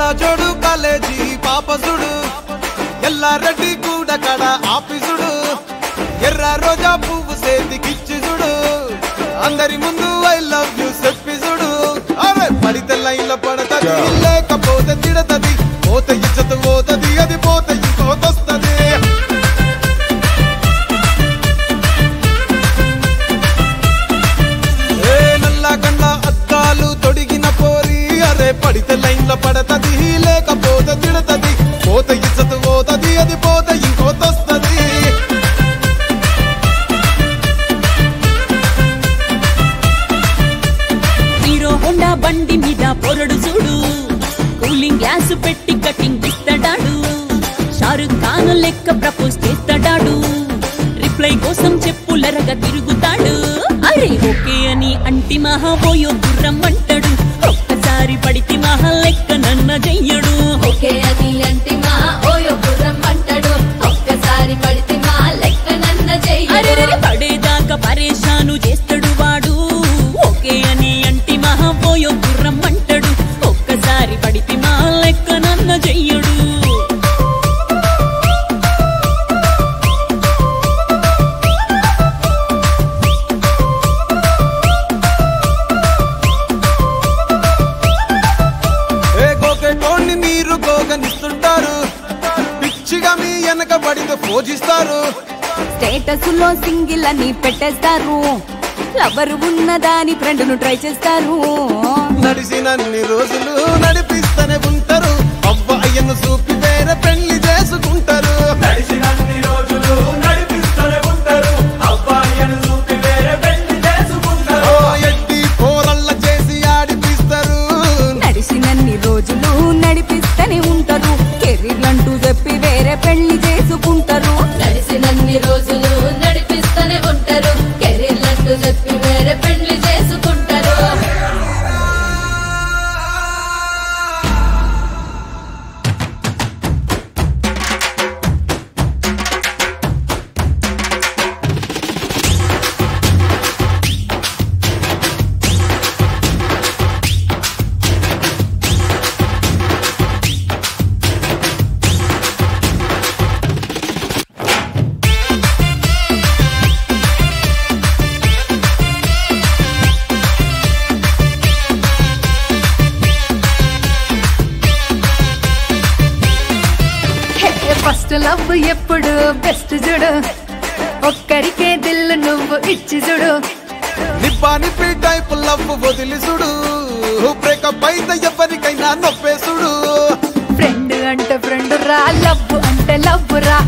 కళ్ళ జోడు కాలేజీ పాపసుడు ఎల్లారెడ్డి కూడా కడ ఆఫీసుడు ఎర్ర రోజా పువ్వు సేతికిచ్చి చూడు అందరి ముందు ఐ లవ్ యూ చెప్పిసుడు అరే పడితే లైన్ల పడతది లేకపోతే తిడతది పోత ఇచ్చత పోతది అది పోత ఇంకోతొస్తది నల్ల కళ్ళ అద్దాలు తొడిగిన పోరి అరే పడితే లైన్ల పడతది లేకపోతే తిడతది పోత ఇచ్చత పోతది అది పోత ఇంకోతొస్తది హోండా బండి మీద పొరడు చూడు కూలింగ్ గ్లాసు పెట్టి కటింగ్ ఇస్తాడాడు షారుఖ్ ఖాన్ లెక్క ప్రపోజ్ చేస్తాడాడు రిప్లై కోసం చెప్పులరగా తిరుగుతాడు అరే ఓకే అని అంటి మహా పోయో గుర్రం అంటాడు ఒక్కసారి పడితే మహా లెక్క నన్న చెయ్యడు ఓకే అని అంటి మహా ఓయో గుర్రం అంటాడు ఒక్కసారి పడితే మహా లెక్క నన్న చెయ్యడు పడేదాకా పరేషాను చేస్తాడు వాడు ఓకే అని అంటి మహా పోయో గుర్రం అంటాడు ఒక్కసారి పడితే మహా లెక్క నన్న చెయ్యడు మీరు గోగనిస్తుంటారు పిచ్చిగా మీ వెనక పడితే పూజిస్తారు స్టేటస్ లో సింగిల్ అని పెట్టేస్తారు లవర్ ఉన్నదాని ఫ్రెండ్ ను ట్రై చేస్తారు నడిచినన్ని రోజులు నడిపిస్తూనే ఉంటారు అవ్వ అయ్యను చూపి వేరే పెళ్లి చేసుకుంటారు నడిచినన్ని రోజులు నడిపిస్తూనే ఉంటారు అవ్వ అయ్యను చూపి వేరే పెళ్లి చేసుకుంటారు ఎడ్డి పోరల్ల చేసి ఆడిపిస్తారు నడిచినన్ని రోజులు నడిపిస్తూనే ఉంటారు కెరీర్లంటూ చెప్పి వేరే పెళ్లి చేసుకుంటారు నడిచినన్ని రోజులు నడిపిస్తూనే ఉంటారు కెరీర్లంటూ చెప్పి వేరే పెళ్లి చేసుకుంటారు ఫస్ట్ లవ్ ఎప్పుడు బెస్ట్ చూడు ఒక్కరికే దిల్లు నువ్వు ఇచ్చి చూడు నిప్పి టైప్ లవ్ వదిలిసుడు బ్రేకప్ అయితే ఎవరికైనా నొప్పేసుడు ఫ్రెండ్ అంటే ఫ్రెండ్ రా లవ్ అంటే లవ్ రా